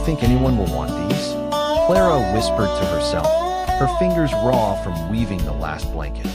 think anyone will want these?" Clara whispered to herself, her fingers raw from weaving the last blanket.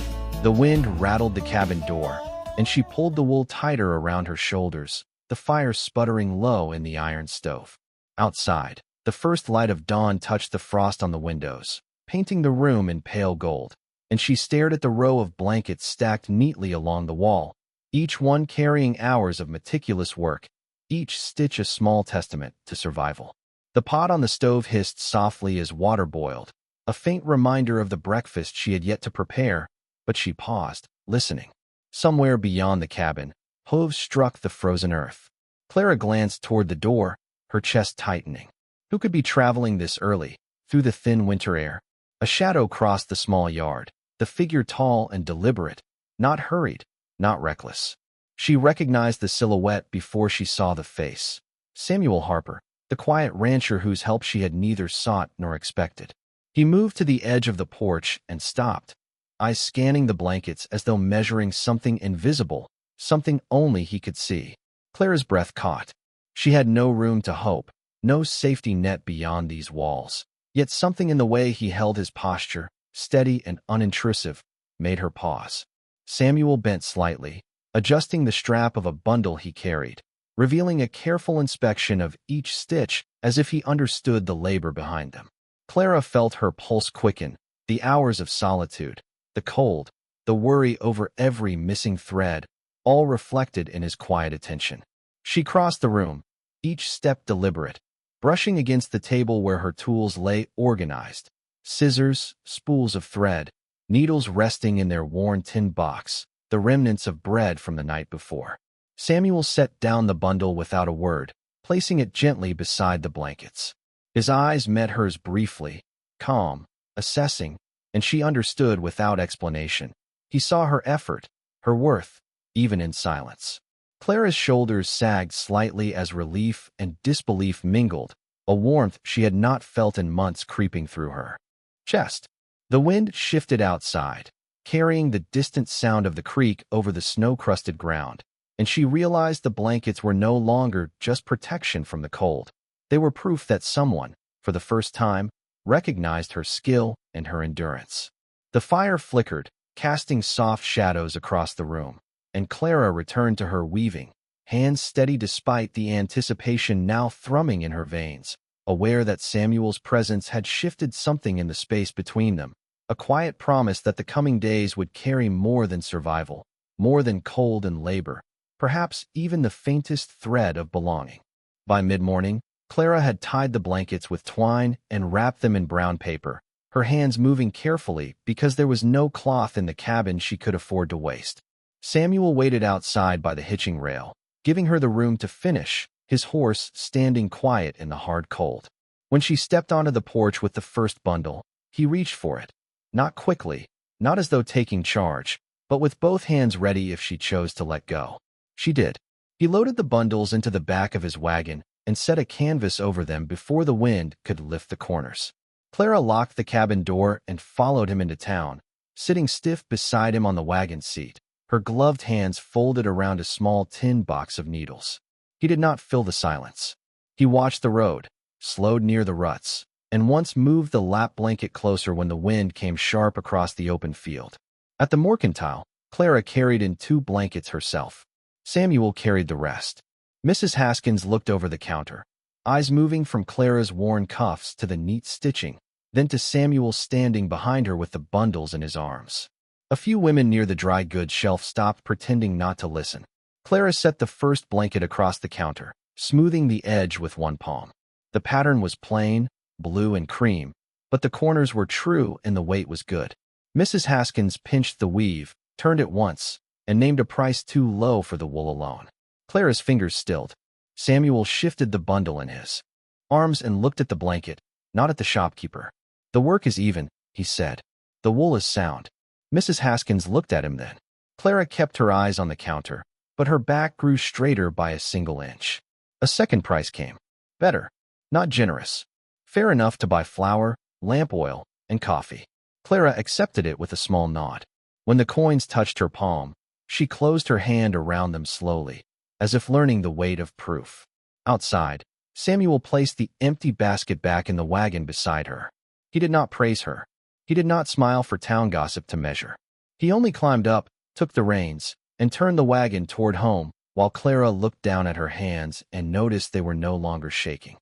The wind rattled the cabin door, and she pulled the wool tighter around her shoulders, the fire sputtering low in the iron stove. Outside, the first light of dawn touched the frost on the windows, painting the room in pale gold, and she stared at the row of blankets stacked neatly along the wall, each one carrying hours of meticulous work, each stitch a small testament to survival. The pot on the stove hissed softly as water boiled, a faint reminder of the breakfast she had yet to prepare, but she paused, listening. Somewhere beyond the cabin, hooves struck the frozen earth. Clara glanced toward the door, her chest tightening. Who could be traveling this early, through the thin winter air? A shadow crossed the small yard, the figure tall and deliberate, not hurried, not reckless. She recognized the silhouette before she saw the face. Samuel Harper, the quiet rancher whose help she had neither sought nor expected. He moved to the edge of the porch and stopped, eyes scanning the blankets as though measuring something invisible, something only he could see. Clara's breath caught. She had no room to hope, no safety net beyond these walls. Yet something in the way he held his posture, steady and unintrusive, made her pause. Samuel bent slightly, adjusting the strap of a bundle he carried, revealing a careful inspection of each stitch as if he understood the labor behind them. Clara felt her pulse quicken, the hours of solitude, the cold, the worry over every missing thread, all reflected in his quiet attention. She crossed the room, each step deliberate, brushing against the table where her tools lay organized. Scissors, spools of thread, needles resting in their worn tin box, the remnants of bread from the night before. Samuel set down the bundle without a word, placing it gently beside the blankets. His eyes met hers briefly, calm, assessing, and she understood without explanation. He saw her effort, her worth, even in silence. Clara's shoulders sagged slightly as relief and disbelief mingled, a warmth she had not felt in months creeping through her chest. The wind shifted outside, carrying the distant sound of the creek over the snow-crusted ground, and she realized the blankets were no longer just protection from the cold. They were proof that someone, for the first time, recognized her skill and her endurance. The fire flickered, casting soft shadows across the room, and Clara returned to her weaving, hands steady despite the anticipation now thrumming in her veins, aware that Samuel's presence had shifted something in the space between them, a quiet promise that the coming days would carry more than survival, more than cold and labor, perhaps even the faintest thread of belonging. By mid-morning, Clara had tied the blankets with twine and wrapped them in brown paper, her hands moving carefully because there was no cloth in the cabin she could afford to waste. Samuel waited outside by the hitching rail, giving her the room to finish, his horse standing quiet in the hard cold. When she stepped onto the porch with the first bundle, he reached for it, not quickly, not as though taking charge, but with both hands ready if she chose to let go. She did. He loaded the bundles into the back of his wagon and set a canvas over them before the wind could lift the corners. Clara locked the cabin door and followed him into town, sitting stiff beside him on the wagon seat, her gloved hands folded around a small tin box of needles. He did not fill the silence. He watched the road, slowed near the ruts, and once moved the lap blanket closer when the wind came sharp across the open field. At the mercantile, Clara carried in 2 blankets herself. Samuel carried the rest. Mrs. Haskins looked over the counter, eyes moving from Clara's worn cuffs to the neat stitching, then to Samuel standing behind her with the bundles in his arms. A few women near the dry goods shelf stopped, pretending not to listen. Clara set the first blanket across the counter, smoothing the edge with one palm. The pattern was plain, blue and cream, but the corners were true and the weight was good. Mrs. Haskins pinched the weave, turned it once, and named a price too low for the wool alone. Clara's fingers stilled. Samuel shifted the bundle in his arms and looked at the blanket, not at the shopkeeper. "The work is even," he said. "The wool is sound." Mrs. Haskins looked at him then. Clara kept her eyes on the counter, but her back grew straighter by a single inch. A second price came. Better. Not generous. Fair enough to buy flour, lamp oil, and coffee. Clara accepted it with a small nod. When the coins touched her palm, she closed her hand around them slowly, as if learning the weight of proof. Outside, Samuel placed the empty basket back in the wagon beside her. He did not praise her. He did not smile for town gossip to measure. He only climbed up, took the reins, and turned the wagon toward home, while Clara looked down at her hands and noticed they were no longer shaking.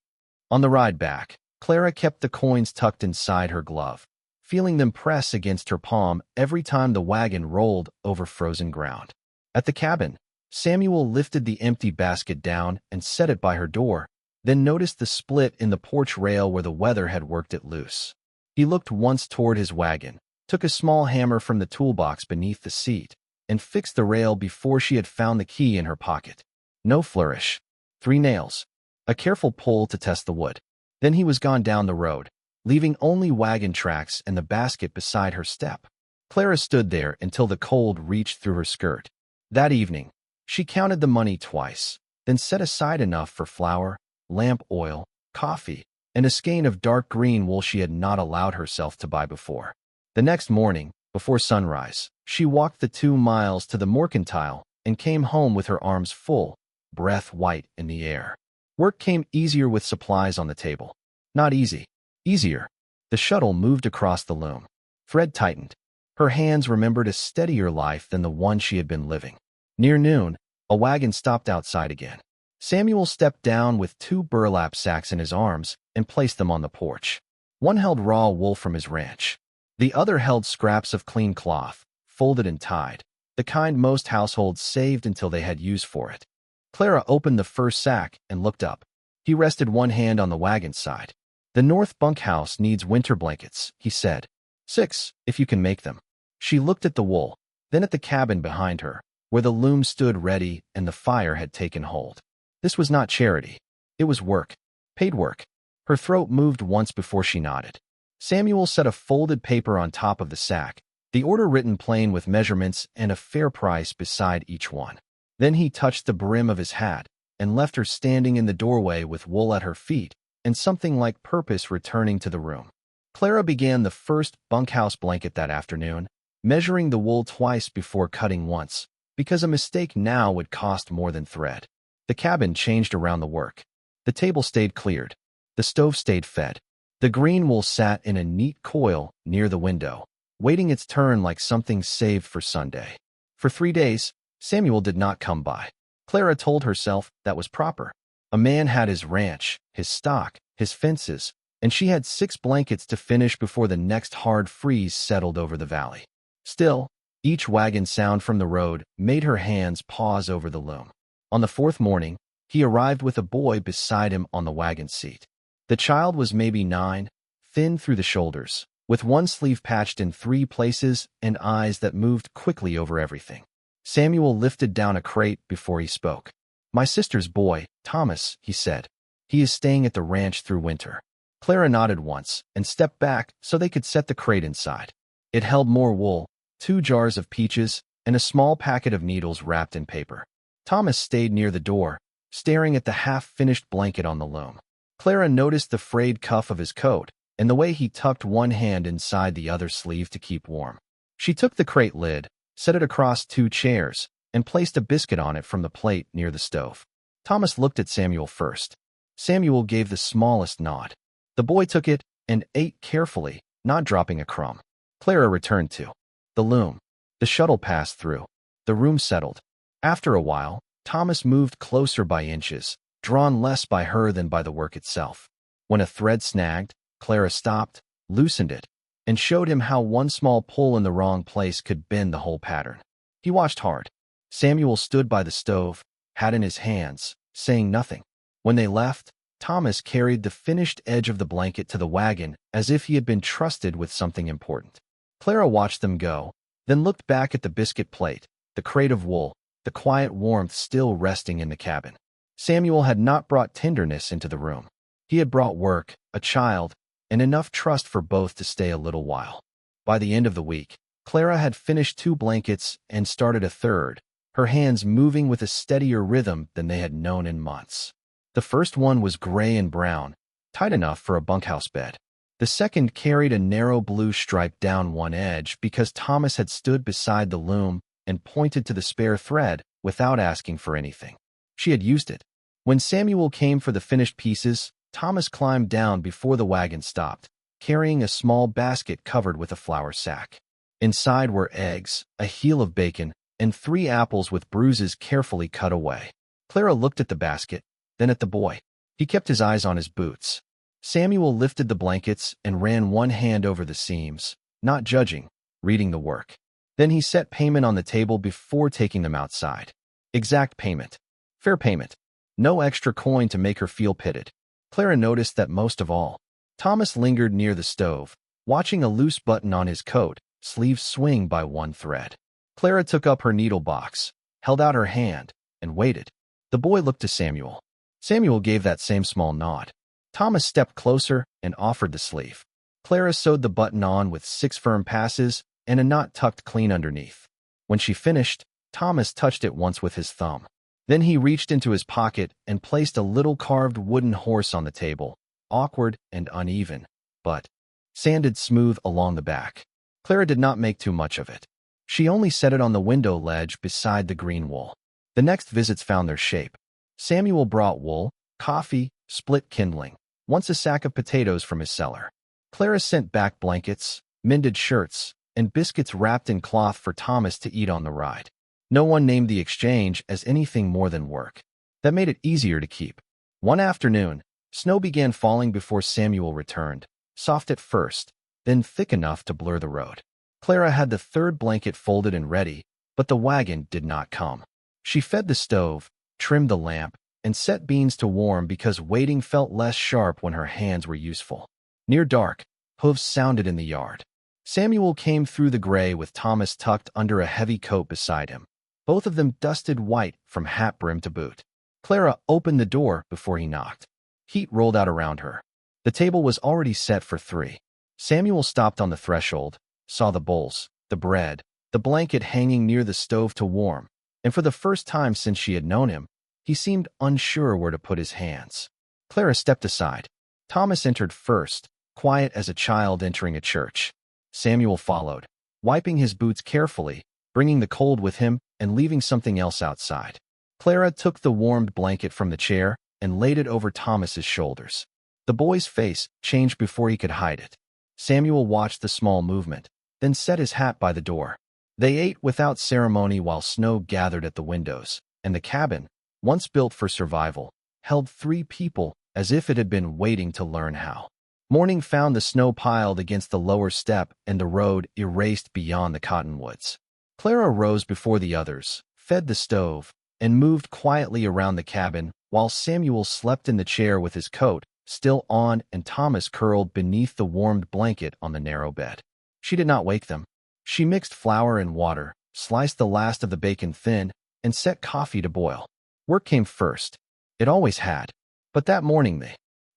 On the ride back, Clara kept the coins tucked inside her glove, feeling them press against her palm every time the wagon rolled over frozen ground. At the cabin, Samuel lifted the empty basket down and set it by her door, then noticed the split in the porch rail where the weather had worked it loose. He looked once toward his wagon, took a small hammer from the toolbox beneath the seat, and fixed the rail before she had found the key in her pocket. No flourish. 3 nails. A careful pull to test the wood. Then he was gone down the road, leaving only wagon tracks and the basket beside her step. Clara stood there until the cold reached through her skirt. That evening, she counted the money twice, then set aside enough for flour, lamp oil, coffee, and a skein of dark green wool she had not allowed herself to buy before. The next morning, before sunrise, she walked the 2 miles to the mercantile and came home with her arms full, breath white in the air. Work came easier with supplies on the table. Not easy. Easier. The shuttle moved across the loom. Thread tightened. Her hands remembered a steadier life than the one she had been living. Near noon, a wagon stopped outside again. Samuel stepped down with 2 burlap sacks in his arms and placed them on the porch. One held raw wool from his ranch. The other held scraps of clean cloth, folded and tied, the kind most households saved until they had use for it. Clara opened the first sack and looked up. He rested one hand on the wagon's side. "The north bunkhouse needs winter blankets," he said. 6, if you can make them. She looked at the wool, then at the cabin behind her, where the loom stood ready and the fire had taken hold. This was not charity. It was work. Paid work. Her throat moved once before she nodded. Samuel set a folded paper on top of the sack, the order written plain with measurements and a fair price beside each one. Then he touched the brim of his hat and left her standing in the doorway with wool at her feet and something like purpose returning to the room. Clara began the first bunkhouse blanket that afternoon, measuring the wool twice before cutting once, because a mistake now would cost more than thread. The cabin changed around the work. The table stayed cleared. The stove stayed fed. The green wool sat in a neat coil near the window, waiting its turn like something saved for Sunday. For 3 days, Samuel did not come by. Clara told herself that was proper. A man had his ranch, his stock, his fences, and she had 6 blankets to finish before the next hard freeze settled over the valley. Still, each wagon sound from the road made her hands pause over the loom. On the 4th morning, he arrived with a boy beside him on the wagon seat. The child was maybe 9, thin through the shoulders, with one sleeve patched in 3 places and eyes that moved quickly over everything. Samuel lifted down a crate before he spoke. "My sister's boy, Thomas," he said. "He is staying at the ranch through winter." Clara nodded once and stepped back so they could set the crate inside. It held more wool, 2 jars of peaches, and a small packet of needles wrapped in paper. Thomas stayed near the door, staring at the half-finished blanket on the loom. Clara noticed the frayed cuff of his coat and the way he tucked one hand inside the other sleeve to keep warm. She took the crate lid, set it across 2 chairs, and placed a biscuit on it from the plate near the stove. Thomas looked at Samuel first. Samuel gave the smallest nod. The boy took it and ate carefully, not dropping a crumb. Clara returned to the loom. The shuttle passed through. The room settled. After a while, Thomas moved closer by inches, drawn less by her than by the work itself. When a thread snagged, Clara stopped, loosened it, and showed him how one small pull in the wrong place could bend the whole pattern. He watched hard. Samuel stood by the stove, hat in his hands, saying nothing. When they left, Thomas carried the finished edge of the blanket to the wagon as if he had been trusted with something important. Clara watched them go, then looked back at the biscuit plate, the crate of wool, the quiet warmth still resting in the cabin. Samuel had not brought tenderness into the room. He had brought work, a child, and enough trust for both to stay a little while. By the end of the week, Clara had finished 2 blankets and started a third, her hands moving with a steadier rhythm than they had known in months. The first one was gray and brown, tight enough for a bunkhouse bed. The second carried a narrow blue stripe down one edge because Thomas had stood beside the loom and pointed to the spare thread without asking for anything. She had used it. When Samuel came for the finished pieces, Thomas climbed down before the wagon stopped, carrying a small basket covered with a flour sack. Inside were eggs, a heel of bacon, and 3 apples with bruises carefully cut away. Clara looked at the basket, then at the boy. He kept his eyes on his boots. Samuel lifted the blankets and ran one hand over the seams, not judging, reading the work. Then he set payment on the table before taking them outside. Exact payment. Fair payment. No extra coin to make her feel pitted. Clara noticed that most of all. Thomas lingered near the stove, watching a loose button on his coat, sleeve swing by one thread. Clara took up her needle box, held out her hand, and waited. The boy looked to Samuel. Samuel gave that same small nod. Thomas stepped closer and offered the sleeve. Clara sewed the button on with 6 firm passes and a knot tucked clean underneath. When she finished, Thomas touched it once with his thumb. Then he reached into his pocket and placed a little carved wooden horse on the table, awkward and uneven, but sanded smooth along the back. Clara did not make too much of it. She only set it on the window ledge beside the green wool. The next visits found their shape. Samuel brought wool, coffee, split kindling, once a sack of potatoes from his cellar. Clara sent back blankets, mended shirts, and biscuits wrapped in cloth for Thomas to eat on the ride. No one named the exchange as anything more than work. That made it easier to keep. One afternoon, snow began falling before Samuel returned, soft at first, then thick enough to blur the road. Clara had the 3rd blanket folded and ready, but the wagon did not come. She fed the stove, trimmed the lamp, and set beans to warm because waiting felt less sharp when her hands were useful. Near dark, hooves sounded in the yard. Samuel came through the gray with Thomas tucked under a heavy coat beside him, both of them dusted white from hat brim to boot. Clara opened the door before he knocked. Heat rolled out around her. The table was already set for 3. Samuel stopped on the threshold, saw the bowls, the bread, the blanket hanging near the stove to warm, and for the first time since she had known him, he seemed unsure where to put his hands. Clara stepped aside. Thomas entered first, quiet as a child entering a church. Samuel followed, wiping his boots carefully, bringing the cold with him and leaving something else outside. Clara took the warmed blanket from the chair and laid it over Thomas's shoulders. The boy's face changed before he could hide it. Samuel watched the small movement, then set his hat by the door. They ate without ceremony while snow gathered at the windows, and the cabin, once built for survival, held 3 people as if it had been waiting to learn how. Morning found the snow piled against the lower step and the road erased beyond the cottonwoods. Clara rose before the others, fed the stove, and moved quietly around the cabin while Samuel slept in the chair with his coat still on and Thomas curled beneath the warmed blanket on the narrow bed. She did not wake them. She mixed flour and water, sliced the last of the bacon thin, and set coffee to boil. Work came first. It always had. But that morning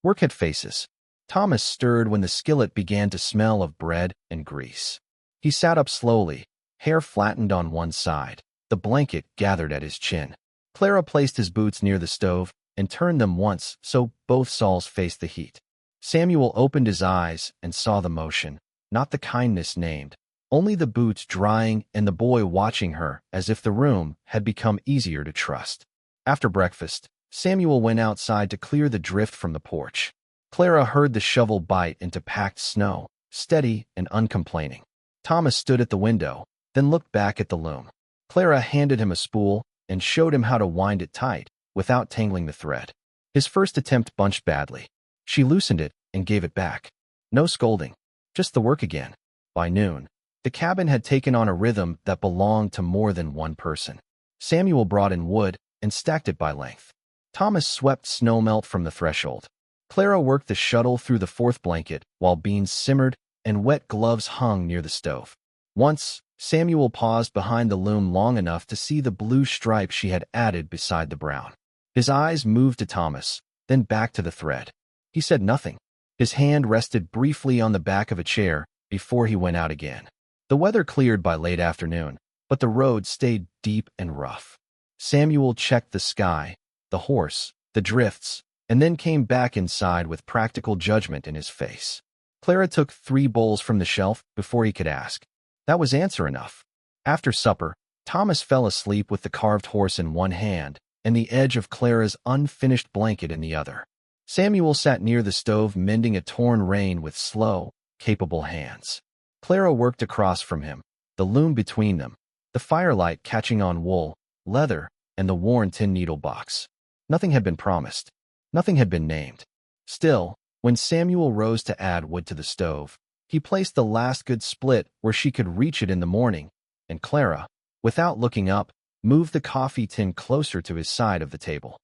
work had faces. Thomas stirred when the skillet began to smell of bread and grease. He sat up slowly, hair flattened on one side, the blanket gathered at his chin. Clara placed his boots near the stove and turned them once so both soles faced the heat. Samuel opened his eyes and saw the motion, not the kindness named, only the boots drying and the boy watching her as if the room had become easier to trust. After breakfast, Samuel went outside to clear the drift from the porch. Clara heard the shovel bite into packed snow, steady and uncomplaining. Thomas stood at the window, then looked back at the loom. Clara handed him a spool and showed him how to wind it tight without tangling the thread. His first attempt bunched badly. She loosened it and gave it back. No scolding, just the work again. By noon, the cabin had taken on a rhythm that belonged to more than one person. Samuel brought in wood and stacked it by length. Thomas swept snowmelt from the threshold. Clara worked the shuttle through the 4th blanket while beans simmered and wet gloves hung near the stove. Once, Samuel paused behind the loom long enough to see the blue stripe she had added beside the brown. His eyes moved to Thomas, then back to the thread. He said nothing. His hand rested briefly on the back of a chair before he went out again. The weather cleared by late afternoon, but the road stayed deep and rough. Samuel checked the sky, the horse, the drifts, and then came back inside with practical judgment in his face. Clara took 3 bowls from the shelf before he could ask. That was answer enough. After supper, Thomas fell asleep with the carved horse in one hand and the edge of Clara's unfinished blanket in the other. Samuel sat near the stove mending a torn rein with slow, capable hands. Clara worked across from him, the loom between them, the firelight catching on wool, leather, and the worn tin needle box. Nothing had been promised. Nothing had been named. Still, when Samuel rose to add wood to the stove, he placed the last good split where she could reach it in the morning, and Clara, without looking up, moved the coffee tin closer to his side of the table.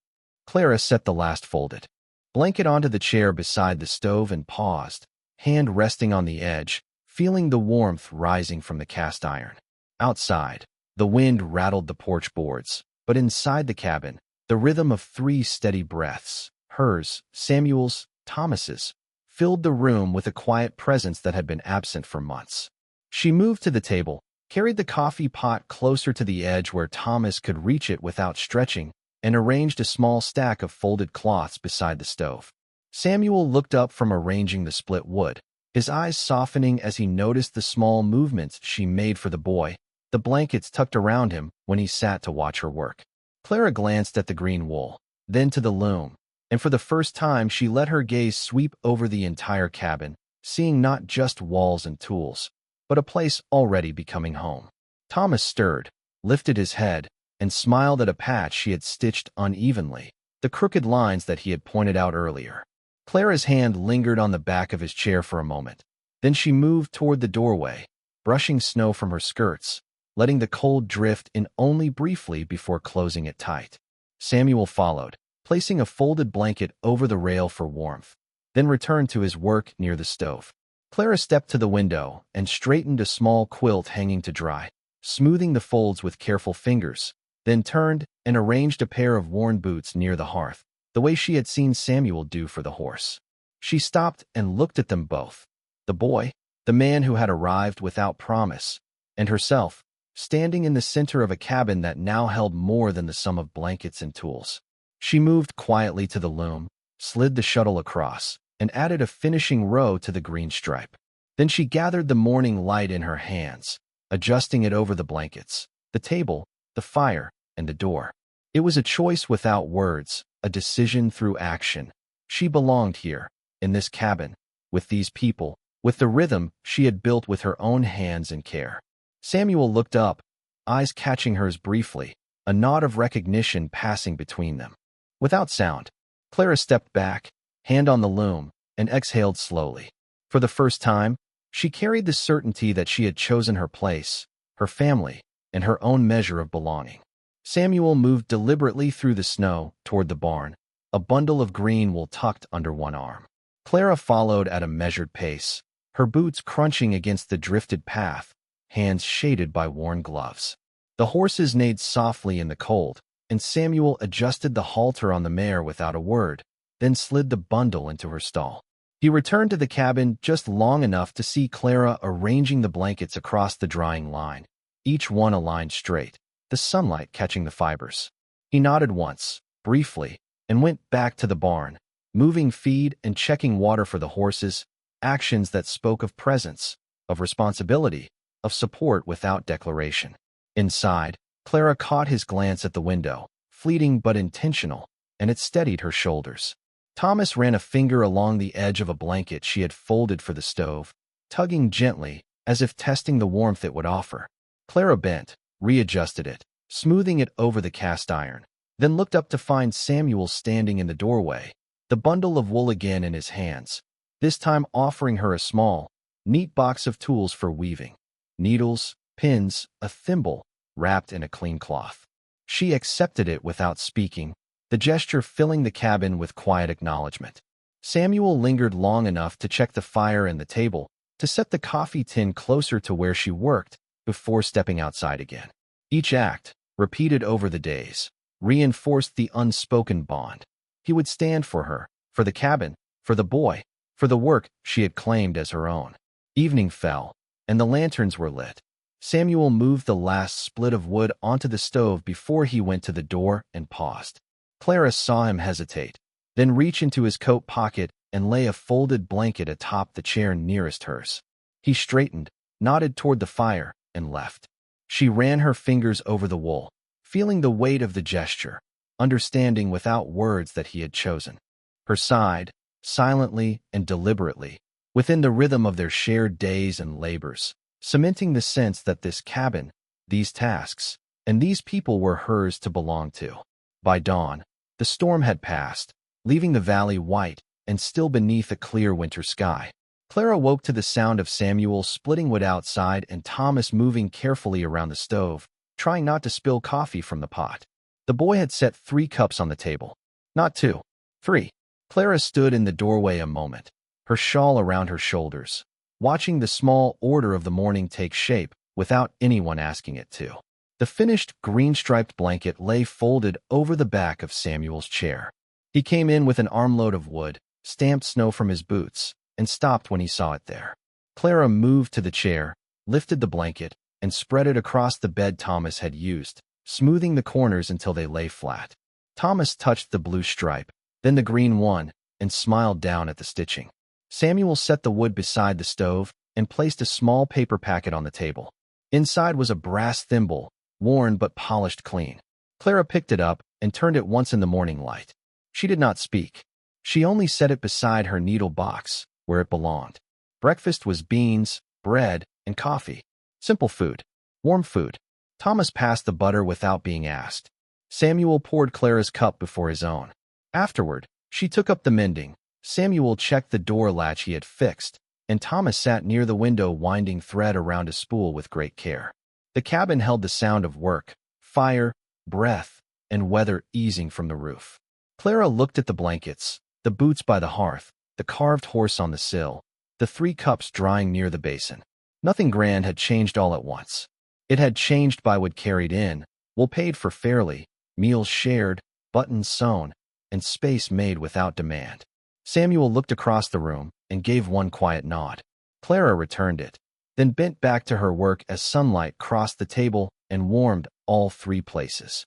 Clara set the last folded blanket onto the chair beside the stove and paused, hand resting on the edge, feeling the warmth rising from the cast iron. Outside, the wind rattled the porch boards, but inside the cabin, the rhythm of 3 steady breaths, hers, Samuel's, Thomas's, filled the room with a quiet presence that had been absent for months. She moved to the table, carried the coffee pot closer to the edge where Thomas could reach it without stretching, and arranged a small stack of folded cloths beside the stove. Samuel looked up from arranging the split wood, his eyes softening as he noticed the small movements she made for the boy, the blankets tucked around him when he sat to watch her work. Clara glanced at the green wool, then to the loom, and for the first time she let her gaze sweep over the entire cabin, seeing not just walls and tools, but a place already becoming home. Thomas stirred, lifted his head, and smiled at a patch she had stitched unevenly, the crooked lines that he had pointed out earlier. Clara's hand lingered on the back of his chair for a moment. Then she moved toward the doorway, brushing snow from her skirts, letting the cold drift in only briefly before closing it tight. Samuel followed, placing a folded blanket over the rail for warmth, then returned to his work near the stove. Clara stepped to the window and straightened a small quilt hanging to dry, smoothing the folds with careful fingers, then turned and arranged a pair of worn boots near the hearth, the way she had seen Samuel do for the horse. She stopped and looked at them both, the boy, the man who had arrived without promise, and herself, standing in the center of a cabin that now held more than the sum of blankets and tools. She moved quietly to the loom, slid the shuttle across, and added a finishing row to the green stripe. Then she gathered the morning light in her hands, adjusting it over the blankets, the table, the fire, and the door. It was a choice without words, a decision through action. She belonged here, in this cabin, with these people, with the rhythm she had built with her own hands and care. Samuel looked up, eyes catching hers briefly, a nod of recognition passing between them. Without sound, Clara stepped back, hand on the loom, and exhaled slowly. For the first time, she carried the certainty that she had chosen her place, her family, and her own measure of belonging. Samuel moved deliberately through the snow toward the barn, a bundle of green wool tucked under one arm. Clara followed at a measured pace, her boots crunching against the drifted path, hands shaded by worn gloves. The horses neighed softly in the cold, and Samuel adjusted the halter on the mare without a word, then slid the bundle into her stall. He returned to the cabin just long enough to see Clara arranging the blankets across the drying line, each one aligned straight, the sunlight catching the fibers. He nodded once, briefly, and went back to the barn, moving feed and checking water for the horses, actions that spoke of presence, of responsibility, of support without declaration. Inside, Clara caught his glance at the window, fleeting but intentional, and it steadied her shoulders. Thomas ran a finger along the edge of a blanket she had folded for the stove, tugging gently, as if testing the warmth it would offer. Clara bent, readjusted it, smoothing it over the cast iron, then looked up to find Samuel standing in the doorway, the bundle of wool again in his hands, this time offering her a small, neat box of tools for weaving. Needles, pins, a thimble, wrapped in a clean cloth. She accepted it without speaking, the gesture filling the cabin with quiet acknowledgement. Samuel lingered long enough to check the fire and the table, to set the coffee tin closer to where she worked, before stepping outside again. Each act, repeated over the days, reinforced the unspoken bond. He would stand for her, for the cabin, for the boy, for the work she had claimed as her own. Evening fell, and the lanterns were lit. Samuel moved the last split of wood onto the stove before he went to the door and paused. Clara saw him hesitate, then reach into his coat pocket and lay a folded blanket atop the chair nearest hers. He straightened, nodded toward the fire, and left. She ran her fingers over the wool, feeling the weight of the gesture, understanding without words that he had chosen. Her sighed, silently and deliberately, within the rhythm of their shared days and labors, cementing the sense that this cabin, these tasks, and these people were hers to belong to. By dawn, the storm had passed, leaving the valley white and still beneath a clear winter sky. Clara woke to the sound of Samuel splitting wood outside and Thomas moving carefully around the stove, trying not to spill coffee from the pot. The boy had set 3 cups on the table. Not 2. 3. Clara stood in the doorway a moment, her shawl around her shoulders, watching the small order of the morning take shape without anyone asking it to. The finished green-striped blanket lay folded over the back of Samuel's chair. He came in with an armload of wood, stamped snow from his boots, and stopped when he saw it there. Clara moved to the chair, lifted the blanket, and spread it across the bed Thomas had used, smoothing the corners until they lay flat. Thomas touched the blue stripe, then the green one, and smiled down at the stitching. Samuel set the wood beside the stove and placed a small paper packet on the table. Inside was a brass thimble, worn but polished clean. Clara picked it up and turned it once in the morning light. She did not speak. She only set it beside her needle box, where it belonged. Breakfast was beans, bread, and coffee. Simple food. Warm food. Thomas passed the butter without being asked. Samuel poured Clara's cup before his own. Afterward, she took up the mending. Samuel checked the door latch he had fixed, and Thomas sat near the window winding thread around a spool with great care. The cabin held the sound of work, fire, breath, and weather easing from the roof. Clara looked at the blankets, the boots by the hearth, the carved horse on the sill, the 3 cups drying near the basin. Nothing grand had changed all at once. It had changed by wood carried in, wool paid for fairly, meals shared, buttons sewn, and space made without demand. Samuel looked across the room and gave one quiet nod. Clara returned it, then bent back to her work as sunlight crossed the table and warmed all 3 places.